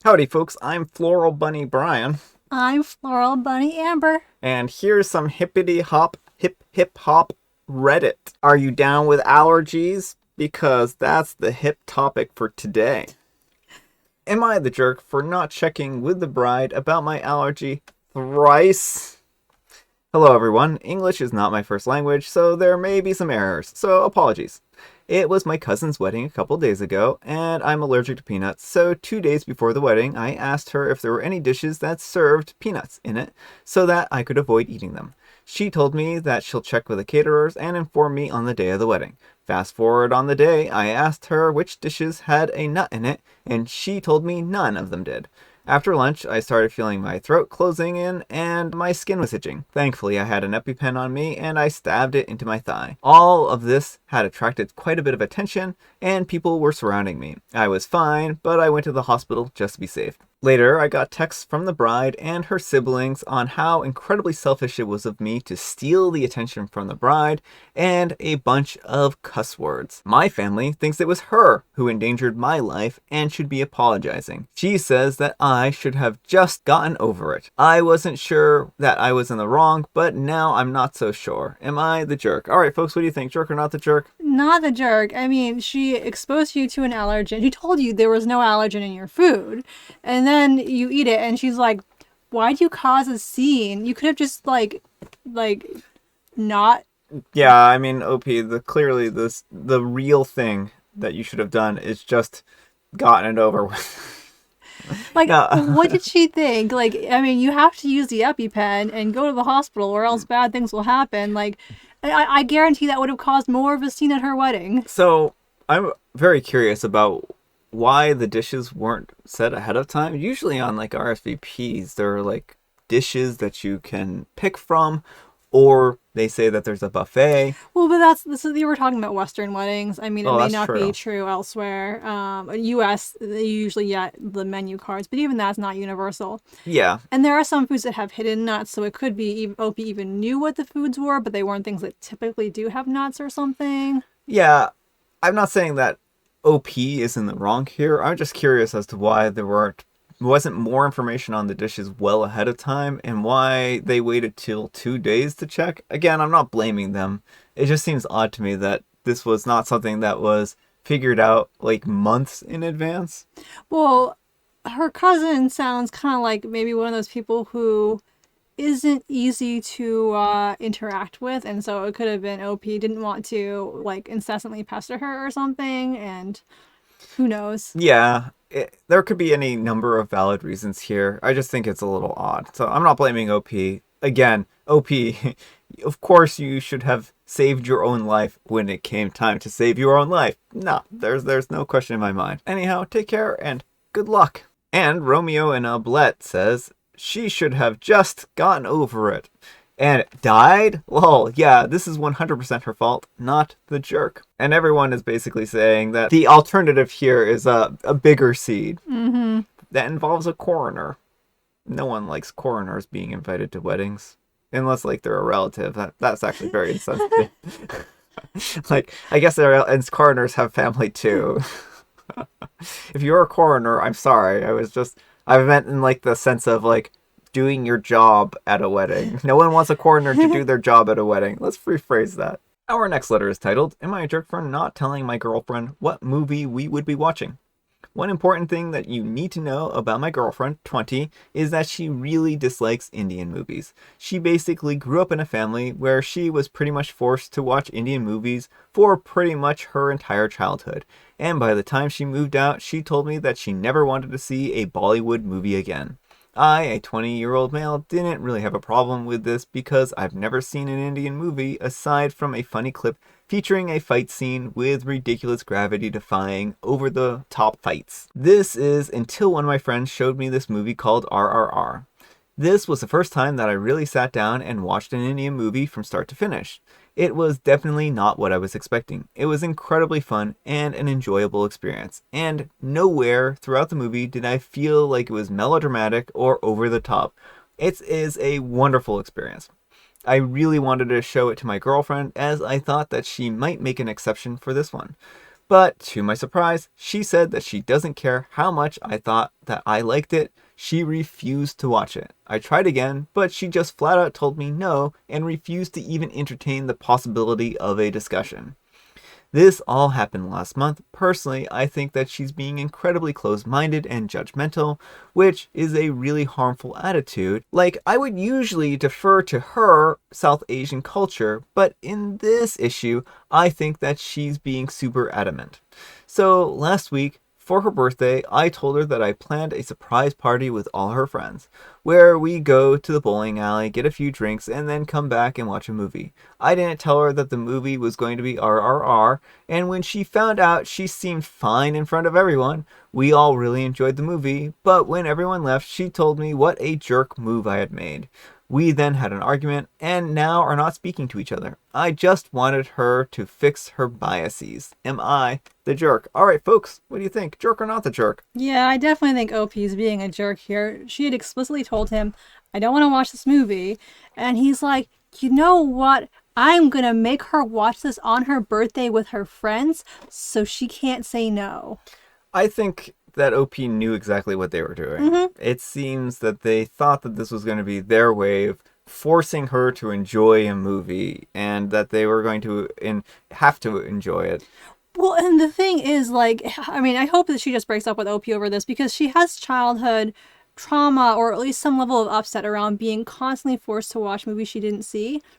Howdy folks, I'm Floral Bunny Brian, I'm Floral Bunny Amber. and here's some hippity hop, hip hop Reddit. Are you down with allergies? Because that's the hip topic for today. Am I the jerk for not checking with the bride about my allergy thrice? Hello everyone, English is not my first language, so there may be some errors, so apologies. It was my cousin's wedding a couple days ago, and I'm allergic to peanuts, so 2 days before the wedding, I asked her if there were any dishes that served peanuts in it, so that I could avoid eating them. She told me that she'll check with the caterers and inform me on the day of the wedding. Fast forward on the day, I asked her which dishes had a nut in it, and she told me none of them did. After lunch, I started feeling my throat closing in and my skin was itching. Thankfully, I had an EpiPen on me and I stabbed it into my thigh. All of this had attracted quite a bit of attention and people were surrounding me. I was fine, but I went to the hospital just to be safe. Later, I got texts from the bride and her siblings on how incredibly selfish it was of me to steal the attention from the bride and a bunch of cuss words. My family thinks it was her who endangered my life and should be apologizing. She says that I should have just gotten over it. I wasn't sure that I was in the wrong, but now I'm not so sure. Am I the jerk? Alright folks, what do you think? Jerk or not the jerk? Not the jerk. I mean, she exposed you to an allergen. She told you there was no allergen in your food. And then you eat it and she's like, why'd you cause a scene? You could have just not. Yeah, I mean, OP, the real thing that you should have done is just gotten it over with. What did she think? I mean, you have to use the EpiPen and go to the hospital or else bad things will happen. I guarantee that would have caused more of a scene at her wedding. So, I'm very curious about why the dishes weren't set ahead of time. Usually on RSVPs, there are dishes that you can pick from, or they say that there's a buffet. Well, but you were talking about Western weddings. I mean, it may not true. be true elsewhere. U.S. they usually get the menu cards, but even that's not universal. Yeah. And there are some foods that have hidden nuts, so it could be Opie even knew what the foods were, but they weren't things that typically do have nuts or something. Yeah, I'm not saying that OP is in the wrong here. I'm just curious as to why there wasn't more information on the dishes well ahead of time and why they waited till 2 days to check. Again, I'm not blaming them. It just seems odd to me that this was not something that was figured out months in advance. Well, her cousin sounds kind of like maybe one of those people who isn't easy to interact with, and so it could have been OP didn't want to incessantly pester her or something, and who knows. Yeah, there could be any number of valid reasons here. I just think it's a little odd. So I'm not blaming OP. Again, OP, of course you should have saved your own life when it came time to save your own life. No, there's no question in my mind. Anyhow, take care and good luck. And Romeo and Oblette says she should have just gotten over it. And died? Lol, yeah, this is 100% her fault, not the jerk. And everyone is basically saying that the alternative here is a bigger seed. Mm-hmm. That involves a coroner. No one likes coroners being invited to weddings. Unless, they're a relative. That's actually very insensitive. I guess coroners have family, too. If you're a coroner, I'm sorry. I meant in, the sense of, doing your job at a wedding. No one wants a coroner to do their job at a wedding. Let's rephrase that. Our next letter is titled, Am I a jerk for not telling my girlfriend what movie we would be watching? One important thing that you need to know about my girlfriend, 20, is that she really dislikes Indian movies. She basically grew up in a family where she was pretty much forced to watch Indian movies for pretty much her entire childhood. And by the time she moved out, she told me that she never wanted to see a Bollywood movie again. I, a 20-year-old male, didn't really have a problem with this because I've never seen an Indian movie aside from a funny clip featuring a fight scene with ridiculous gravity-defying, over-the-top fights. This is until one of my friends showed me this movie called RRR. This was the first time that I really sat down and watched an Indian movie from start to finish. It was definitely not what I was expecting. It was incredibly fun and an enjoyable experience, and nowhere throughout the movie did I feel like it was melodramatic or over the top. It is a wonderful experience. I really wanted to show it to my girlfriend as I thought that she might make an exception for this one. But to my surprise, she said that she doesn't care how much I thought that I liked it. She refused to watch it. I tried again, but she just flat out told me no and refused to even entertain the possibility of a discussion. This all happened last month. Personally, I think that she's being incredibly close-minded and judgmental, which is a really harmful attitude. Like, I would usually defer to her South Asian culture, but in this issue, I think that she's being super adamant. So, last week, for her birthday, I told her that I planned a surprise party with all her friends, where we go to the bowling alley, get a few drinks, and then come back and watch a movie. I didn't tell her that the movie was going to be RRR, and when she found out, she seemed fine in front of everyone. We all really enjoyed the movie, but when everyone left, she told me what a jerk move I had made. We then had an argument, and now are not speaking to each other. I just wanted her to fix her biases. Am I the jerk? Alright, folks, what do you think? Jerk or not the jerk? Yeah, I definitely think OP is being a jerk here. She had explicitly told him, I don't want to watch this movie. And he's like, you know what? I'm going to make her watch this on her birthday with her friends so she can't say no. I think that OP knew exactly what they were doing. It seems that they thought that this was going to be their way of forcing her to enjoy a movie and that they were going to have to enjoy it. Well, and the thing is, like, I mean, I hope that she just breaks up with OP over this because she has childhood trauma or at least some level of upset around being constantly forced to watch movies she didn't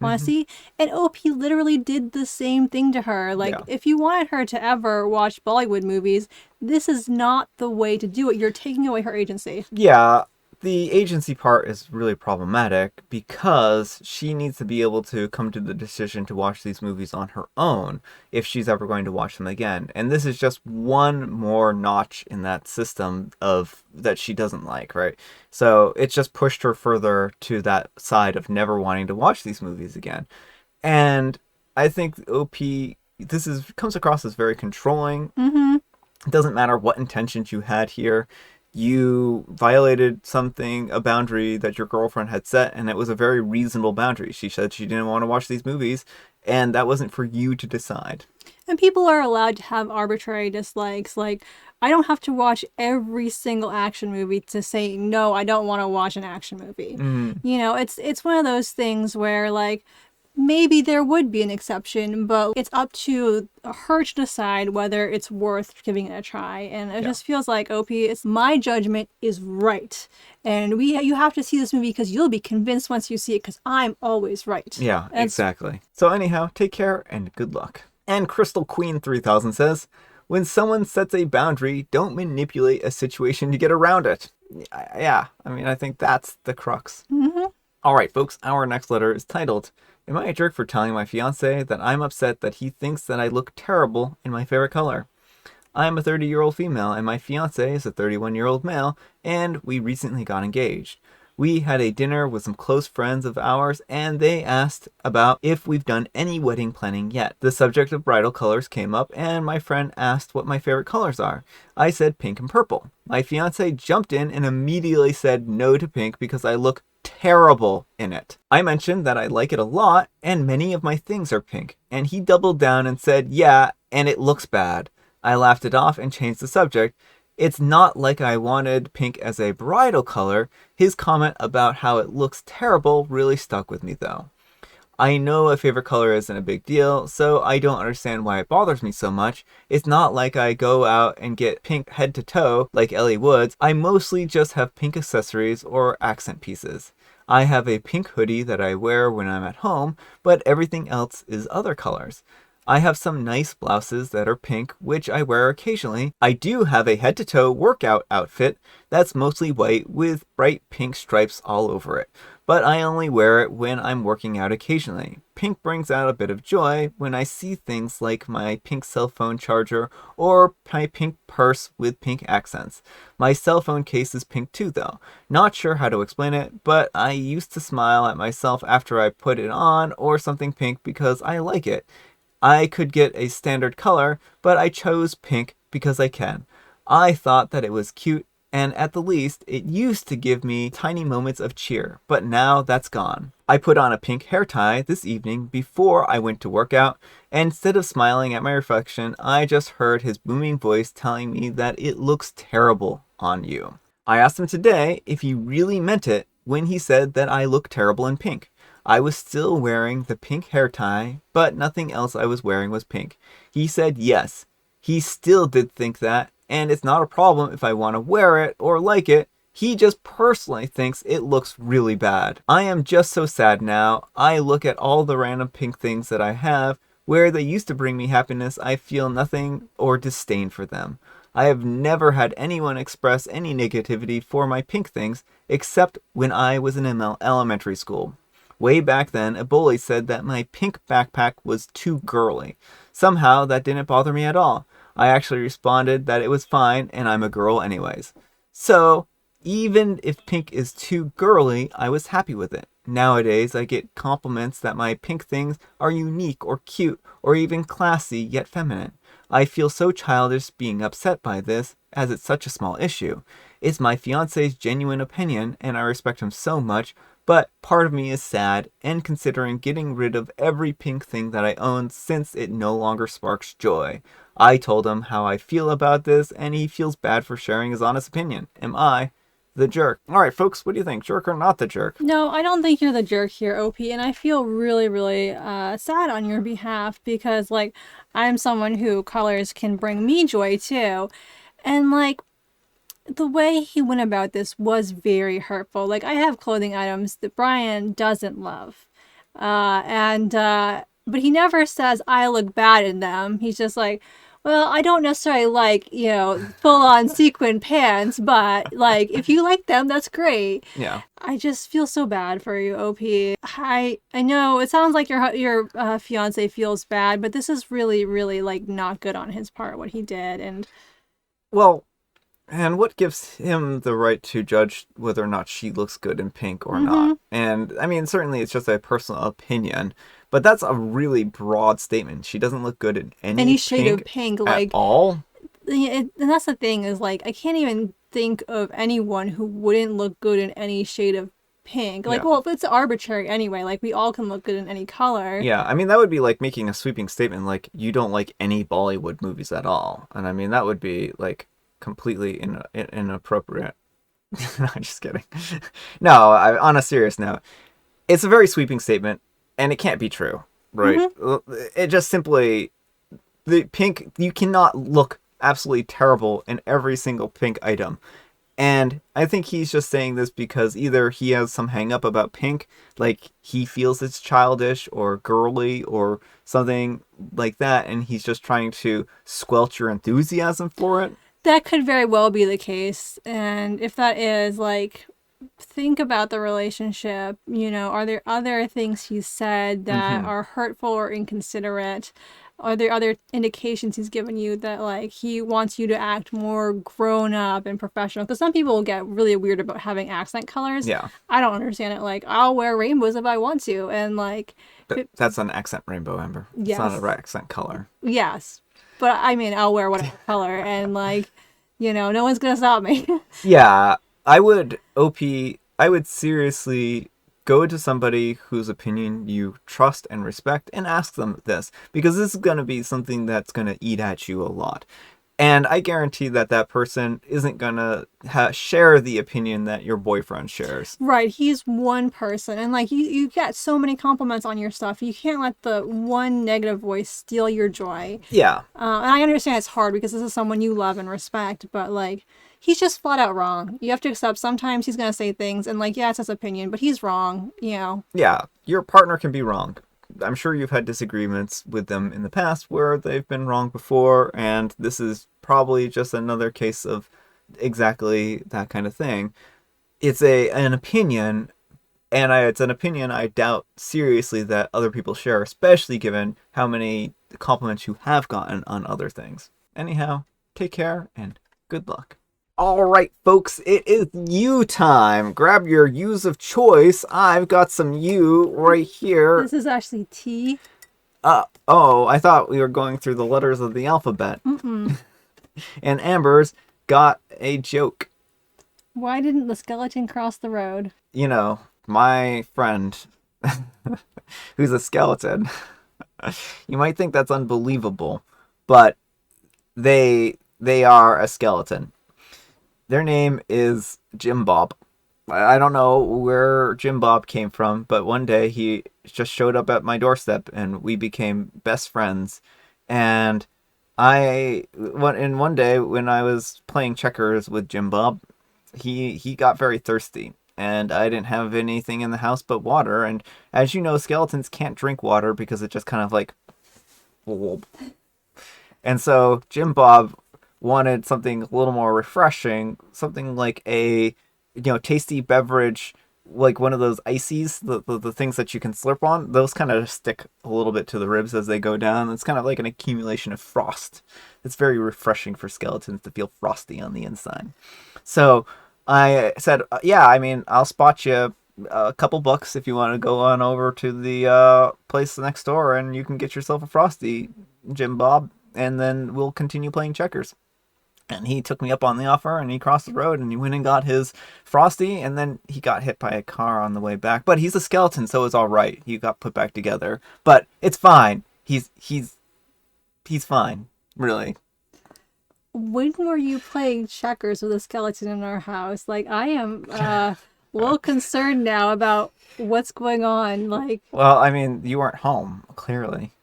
want to see. And OP literally did the same thing to her. Like, Yeah. if you wanted her to ever watch Bollywood movies, this is not the way to do it. You're taking away her agency. Yeah, the agency part is really problematic because she needs to be able to come to the decision to watch these movies on her own if she's ever going to watch them again. And this is just one more notch in that system of that she doesn't like, right? So it's just pushed her further to that side of never wanting to watch these movies again. And I think OP comes across as very controlling. It doesn't matter what intentions you had here. You violated a boundary that your girlfriend had set, and it was a very reasonable boundary. She said she didn't want to watch these movies, and that wasn't for you to decide. And people are allowed to have arbitrary dislikes. Like, I don't have to watch every single action movie to say, no, I don't want to watch an action movie. You know, it's one of those things where, like, maybe there would be an exception, but it's up to her to decide whether it's worth giving it a try. And it just feels like, OP, it's my judgment is right. And you have to see this movie because you'll be convinced once you see it because I'm always right. Yeah, exactly. So anyhow, take care and good luck. And Crystal Queen 3000 says, when someone sets a boundary, don't manipulate a situation to get around it. Yeah, I mean, I think that's the crux. All right, folks, our next letter is titled, Am I a jerk for telling my fiance that I'm upset that he thinks that I look terrible in my favorite color? I am a 30-year-old female and my fiance is a 31-year-old male, and we recently got engaged. We had a dinner with some close friends of ours and they asked about if we've done any wedding planning yet. The subject of bridal colors came up and my friend asked what my favorite colors are. I said pink and purple. My fiance jumped in and immediately said no to pink because I look terrible in it. I mentioned that I like it a lot and many of my things are pink, and he doubled down and said, yeah, and it looks bad. I laughed it off and changed the subject. It's not like I wanted pink as a bridal color. His comment about how it looks terrible really stuck with me though. I know a favorite color isn't a big deal, so I don't understand why it bothers me so much. It's not like I go out and get pink head to toe like Ellie Woods. I mostly just have pink accessories or accent pieces. I have a pink hoodie that I wear when I'm at home, but everything else is other colors. I have some nice blouses that are pink, which I wear occasionally. I do have a head-to-toe workout outfit that's mostly white with bright pink stripes all over it, but I only wear it when I'm working out occasionally. Pink brings out a bit of joy when I see things like my pink cell phone charger or my pink purse with pink accents. My cell phone case is pink too though. Not sure how to explain it, but I used to smile at myself after I put it on or something pink because I like it. I could get a standard color, but I chose pink because I can. I thought that it was cute, and at the least, it used to give me tiny moments of cheer, but now that's gone. I put on a pink hair tie this evening before I went to work out, and instead of smiling at my reflection, I just heard his booming voice telling me that it looks terrible on you. I asked him today if he really meant it when he said that I look terrible in pink. I was still wearing the pink hair tie, but nothing else I was wearing was pink. He said yes. He still did think that, and it's not a problem if I want to wear it or like it. He just personally thinks it looks really bad. I am just so sad now. I look at all the random pink things that I have. Where they used to bring me happiness, I feel nothing or disdain for them. I have never had anyone express any negativity for my pink things, except when I was in elementary school. Way back then, a bully said that my pink backpack was too girly. Somehow, that didn't bother me at all. I actually responded that it was fine and I'm a girl anyways. So, even if pink is too girly, I was happy with it. Nowadays, I get compliments that my pink things are unique or cute or even classy yet feminine. I feel so childish being upset by this, as it's such a small issue. It's my fiance's genuine opinion, and I respect him so much, but part of me is sad and considering getting rid of every pink thing that I own since it no longer sparks joy. I told him how I feel about this, and he feels bad for sharing his honest opinion. Am I the jerk? All right, folks, what do you think? Jerk or not the jerk? No, I don't think you're the jerk here, OP, and I feel really, really sad on your behalf because, like, I'm someone who colors can bring me joy too, and like the way he went about this was very hurtful. Like, I have clothing items that Brian doesn't love, and but he never says I look bad in them. He's just like, well, I don't necessarily like, full on sequin pants, but like if you like them, that's great. Yeah. I just feel so bad for you, OP. I know it sounds like your fiance feels bad, but this is really, really like not good on his part what he did, and Well, and what gives him the right to judge whether or not she looks good in pink or not? And I mean, certainly it's just a personal opinion, but that's a really broad statement. She doesn't look good in any shade of pink, at like all. and that's the thing is like I can't even think of anyone who wouldn't look good in any shade of pink. Like, Yeah. well, it's arbitrary anyway. Like, we all can look good in any color. Yeah, I mean, that would be like making a sweeping statement like you don't like any Bollywood movies at all. And I mean, that would be like completely inappropriate. No, I'm just kidding. No, on a serious note, it's a very sweeping statement and it can't be true, right? It just simply, the pink, you cannot look absolutely terrible in every single pink item. And I think he's just saying this because either he has some hang up about pink, like he feels it's childish or girly or something like that, and he's just trying to squelch your enthusiasm for it. That could very well be the case. And if that is, like, think about the relationship. Are there other things he said that are hurtful or inconsiderate? Are there other indications he's given you that, like, he wants you to act more grown up and professional? Because some people will get really weird about having accent colors. Yeah. I don't understand it. Like, I'll wear rainbows if I want to. And, like, That's an accent rainbow, Amber. Yes. It's not an accent color. yes. But I mean, I'll wear whatever color. And, like, no one's going to stop me. Yeah, I would seriously go to somebody whose opinion you trust and respect and ask them this, because this is going to be something that's going to eat at you a lot. And I guarantee that that person isn't going to share the opinion that your boyfriend shares. Right, he's one person, and like you get so many compliments on your stuff. You can't let the one negative voice steal your joy. Yeah. And I understand it's hard because this is someone you love and respect, but like he's just flat out wrong. You have to accept sometimes he's gonna say things, and like, yeah, it's his opinion, but he's wrong. Yeah, your partner can be wrong. I'm sure you've had disagreements with them in the past where they've been wrong before, and this is probably just another case of exactly that kind of thing. It's an opinion, and it's an opinion I doubt seriously that other people share, especially given how many compliments you have gotten on other things. Anyhow, take care and good luck. All right, folks, it is you time. Grab your U's of choice. I've got some U right here. This is actually T. Oh, I thought we were going through the letters of the alphabet. And Amber's got a joke. Why didn't the skeleton cross the road? My friend who's a skeleton. You might think that's unbelievable, but they are a skeleton. Their name is Jim Bob. I don't know where Jim Bob came from, but one day he just showed up at my doorstep and we became best friends. And one day when I was playing checkers with Jim Bob, he got very thirsty and I didn't have anything in the house but water. And as you know, skeletons can't drink water because it just kind of like, and so Jim Bob wanted something a little more refreshing, something like a tasty beverage, like one of those ices, the things that you can slurp on. Those kind of stick a little bit to the ribs as they go down. It's kind of like an accumulation of frost. It's very refreshing for skeletons to feel frosty on the inside. So I said, yeah, I mean, I'll spot you a couple bucks if you want to go on over to the place next door and you can get yourself a frosty, Jim Bob, and then we'll continue playing checkers. And he took me up on the offer and he crossed the road and he went and got his frosty, and then he got hit by a car on the way back. But he's a skeleton, so it's all right. He got put back together. But it's fine. He's fine, really. When were you playing checkers with a skeleton in our house? Like, I am a little concerned now about what's going on. Like, Well, I mean, you weren't home, clearly.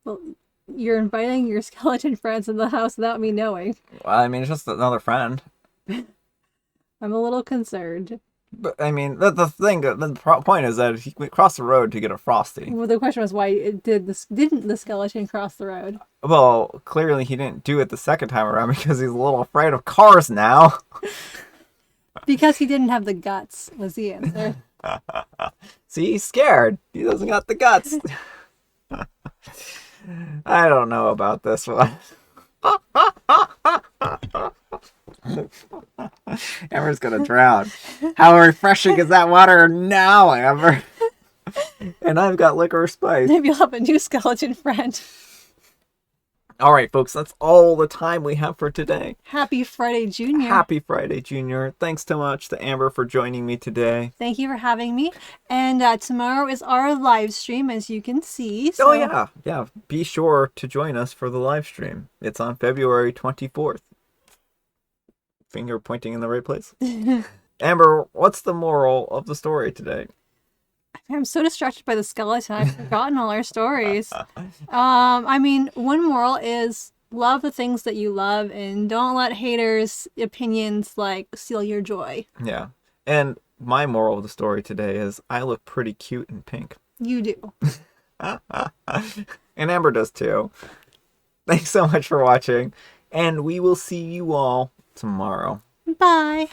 well, you're inviting your skeleton friends in the house without me knowing. Well, I mean, it's just another friend. I'm a little concerned. But I mean, the point is that he crossed the road to get a frosty. Well, the question was, why didn't the skeleton cross the road? Well, clearly he didn't do it the second time around because he's a little afraid of cars now. Because he didn't have the guts, was the answer. See, he's scared. He doesn't got the guts. I don't know about this one. Amber's gonna drown. How refreshing is that water now, Amber? And I've got licorice spice. Maybe you'll have a new skeleton friend. All right, folks, that's all the time we have for today. Happy Friday, Junior. Happy Friday, Junior. Thanks so much to Amber for joining me today. Thank you for having me. And tomorrow is our live stream, as you can see. Oh, yeah. Yeah. Be sure to join us for the live stream. It's on February 24th. Finger pointing in the right place. Amber, what's the moral of the story today? I'm so distracted by the skeleton. I've forgotten all our stories. I mean, one moral is love the things that you love and don't let haters' opinions like steal your joy. Yeah. And my moral of the story today is I look pretty cute in pink. You do. And Amber does too. Thanks so much for watching, and we will see you all tomorrow. Bye.